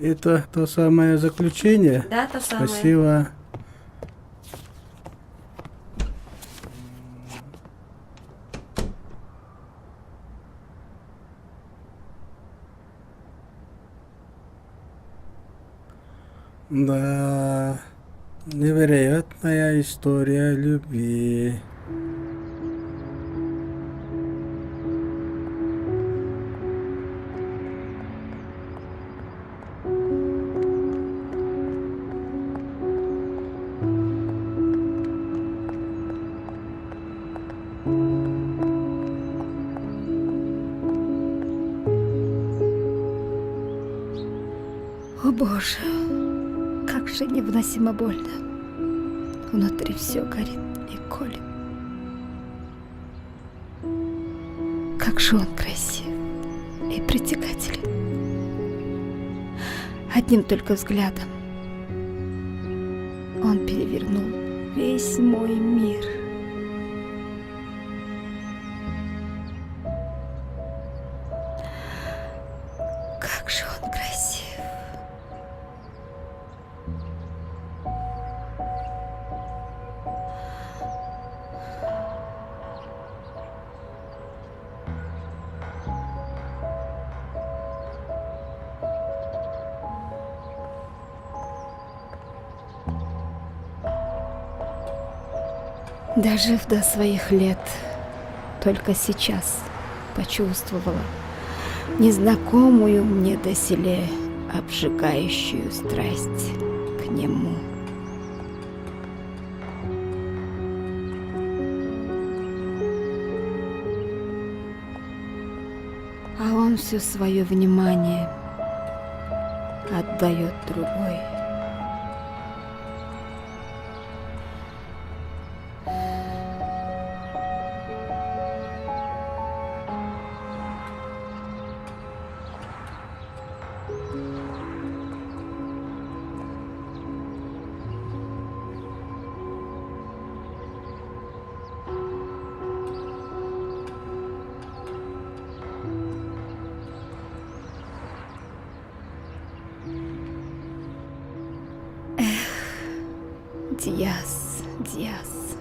Это то самое заключение? Да, то самое. Спасибо. Да, невероятная история любви. О боже, как же невыносимо больно. Внутри все горит и колет. Как же он красив и притягателен. Одним только взглядом он перевернул весь мой мир. Как же он красив. Дожив до своих лет, только сейчас почувствовала незнакомую мне доселе обжигающую страсть к нему. А он все свое внимание отдает другой. Диас, Диас.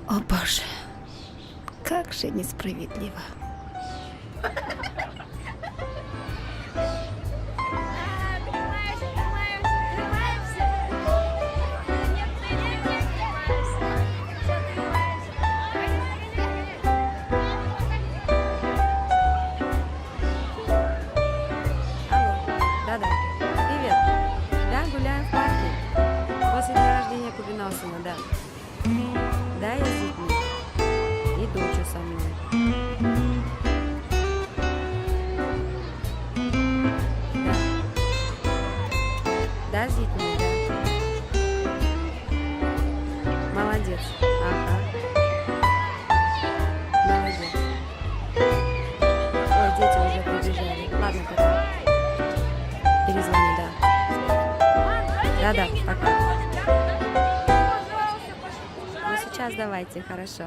О боже, как же несправедливо. Да-да. Привет. Да, гуляем в парке. После дня рождения Кубинасова, да. Да, я с детьми. И дочь со мной. Да. Да, с детьми, да. Молодец. Ага. Молодец. Ой, дети уже прибежали. Ладно, пока. Перезвони, да. Да-да, пока. Ну сейчас давайте, хорошо.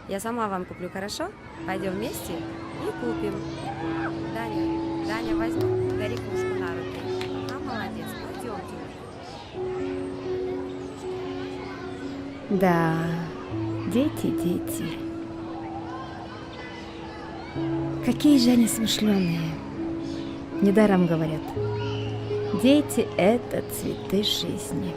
Я сама вам куплю, хорошо? Пойдем вместе и купим. Даня, возьми Горикушку на руки. А, молодец, пойдемте. Да, дети, дети. Какие же они смышленые. Недаром говорят, дети – это цветы жизни.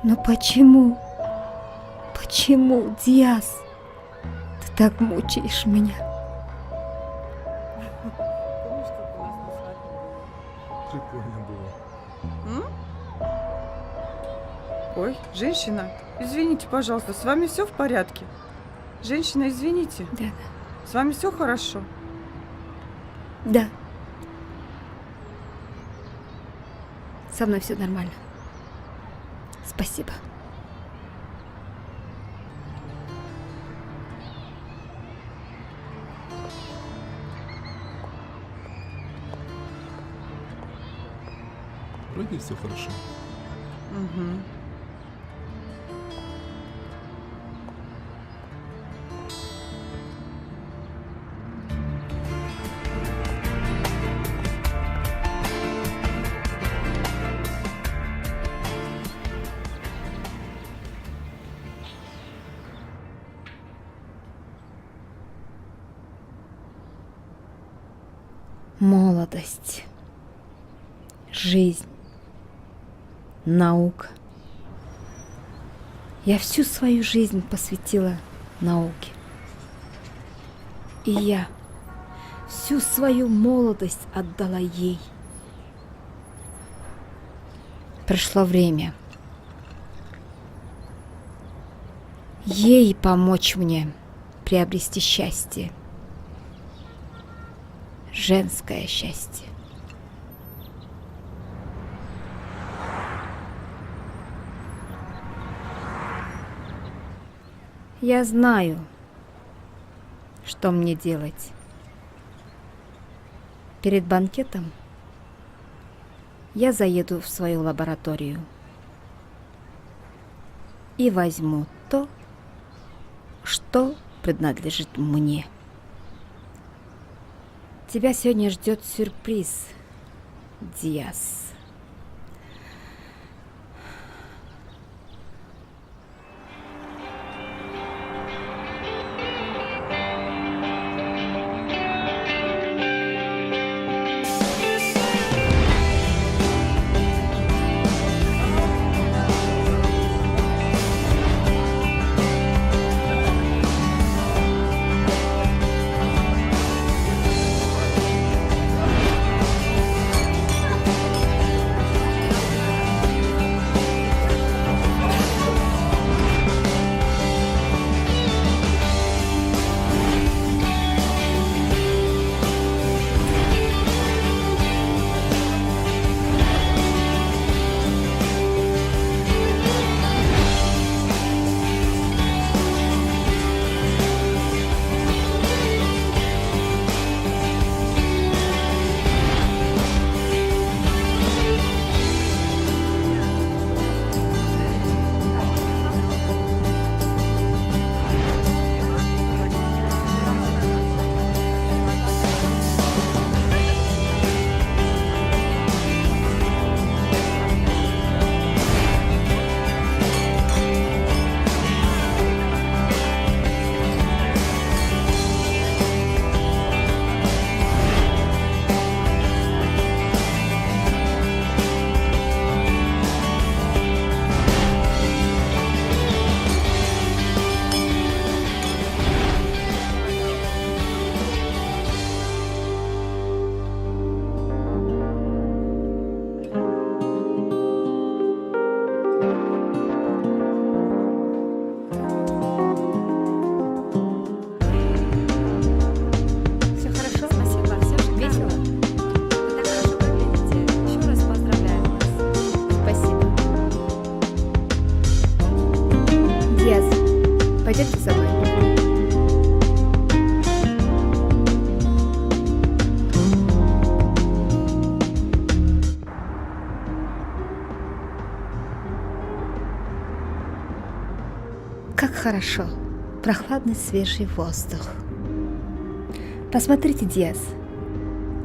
Но почему? Почему, Диас? Ты так мучаешь меня. Помнишь, как у нас на свадьбе было? Прикольно было. Ой, женщина, извините, пожалуйста, с вами все в порядке? Женщина, извините, Да, с вами все хорошо? да. Со мной все нормально. Спасибо. Вроде все хорошо. Угу. Молодость, жизнь, наука. Я всю свою жизнь посвятила науке. И я всю свою молодость отдала ей. Пришло время ей помочь мне приобрести счастье. Женское счастье. Я знаю, что мне делать. Перед банкетом я заеду в свою лабораторию и возьму то, что принадлежит мне. Тебя сегодня ждет сюрприз, Диас. Все хорошо? Спасибо, все Весело? Вы так хорошо выглядите. Еще раз поздравляю вас. Спасибо. Диас, пойдемте со мной. Как хорошо. Прохладный свежий воздух. Посмотрите, Диас.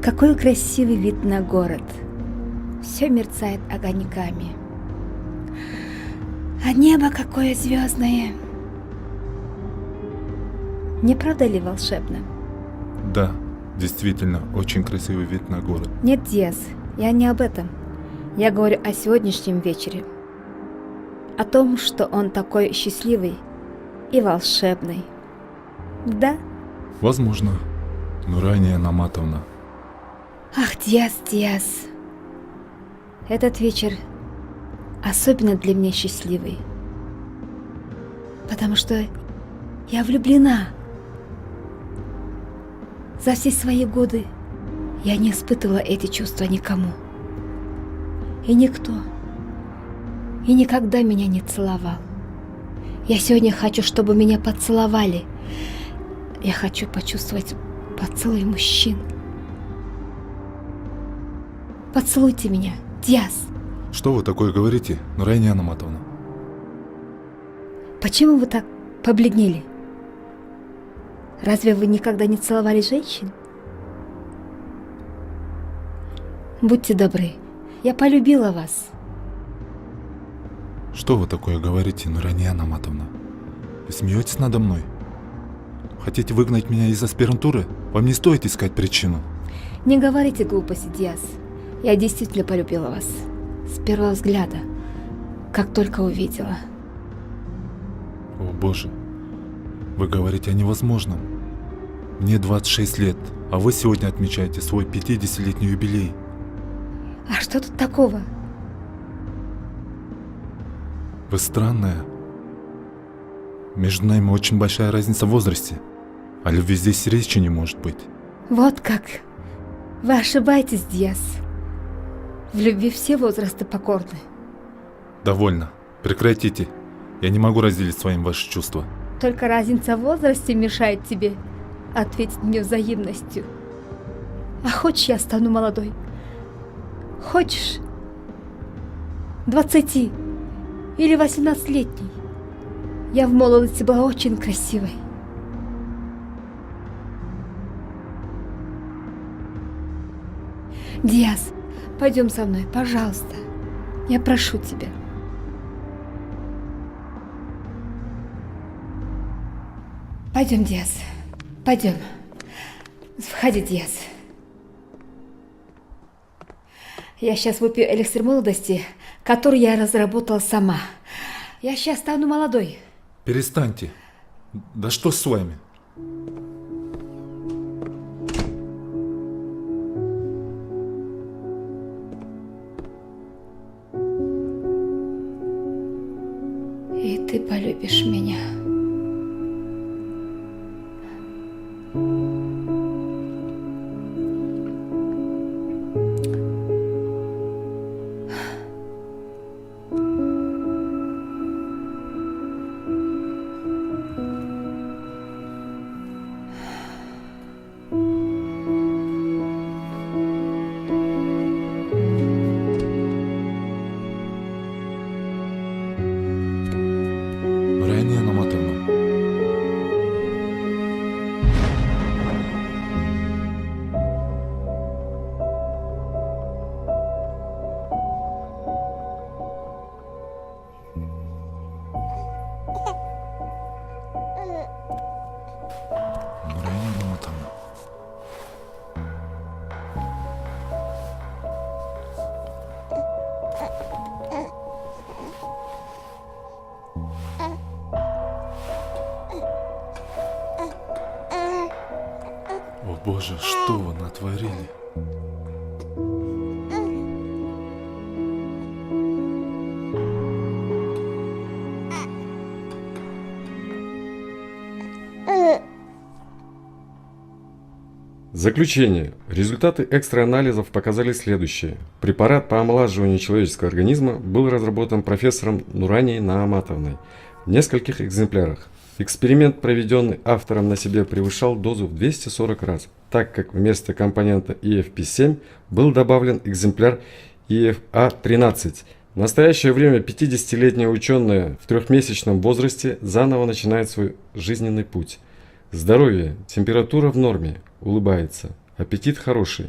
Какой красивый вид на город. Все мерцает огоньками. А небо какое звездное. Не правда ли волшебно? Да, действительно, очень красивый вид на город. Нет, Диас, я не об этом. Я говорю о сегодняшнем вечере. О том, что он такой счастливый и волшебный. Да? Возможно. Нурания Наматовна. Ах, Диас, Диас. Этот вечер особенно для меня счастливый. Потому что я влюблена. За все свои годы я не испытывала эти чувства никому. И никто. И никогда меня не целовал. Я сегодня хочу, чтобы меня поцеловали. Я хочу почувствовать поцелуй мужчин. Поцелуйте меня, Диас. Что вы такое говорите, Нурания Наматовна? Почему вы так побледнели? Разве вы никогда не целовали женщин? Будьте добры, я полюбила вас. Что вы такое говорите, Нурания Наматовна? Вы смеетесь надо мной? Хотите выгнать меня из аспирантуры? Вам не стоит искать причину. Не говорите глупости, Диас. Я действительно полюбила вас. С первого взгляда, как только увидела. О боже, вы говорите о невозможном. Мне 26 лет, а вы сегодня отмечаете свой 50-летний юбилей. А что тут такого? Вы странная. Между нами очень большая разница в возрасте. О любви здесь речи не может быть. Вот как. Вы ошибаетесь, Диас. В любви все возрасты покорны. Довольно. Прекратите. Я не могу разделить с вами ваши чувства. Только разница в возрасте мешает тебе ответить мне взаимностью. А хочешь, я стану молодой? Хочешь? 20 или 18-летней. Я в молодости была очень красивой. Диас, пойдем со мной, пожалуйста. Я прошу тебя. Пойдем, Диас. Пойдем. Входи, Диас. Я сейчас выпью эликсир молодости, который я разработала сама. Я сейчас стану молодой. Перестаньте. Да что с вами? И ты полюбишь меня. Нурания Наматовна. Нурания Наматовна. О боже, что вы натворили? Заключение. Результаты экстра-анализов показали следующее. Препарат по омолаживанию человеческого организма был разработан профессором Нуранией Нааматовной в нескольких экземплярах. Эксперимент, проведенный автором на себе, превышал дозу в 240 раз, так как вместо компонента EFP7 был добавлен экземпляр EFA13. В настоящее время 50-летняя ученая в трехмесячном возрасте заново начинает свой жизненный путь. Здоровье, температура в норме, улыбается, аппетит хороший.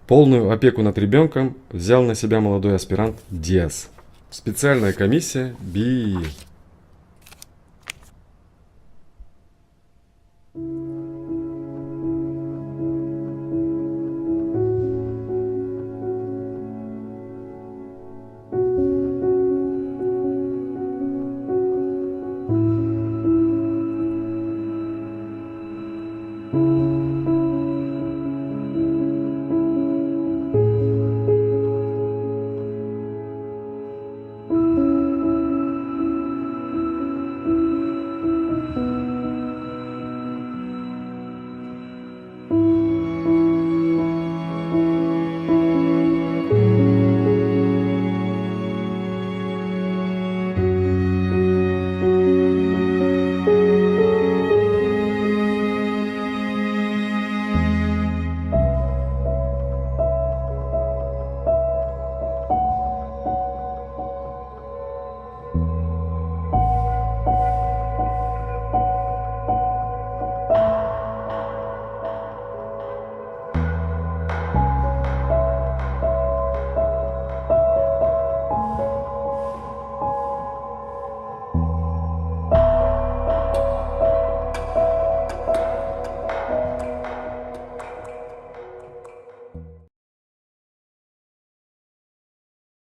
Полную опеку над ребенком взял на себя молодой аспирант Диас. Специальная комиссия БИИ.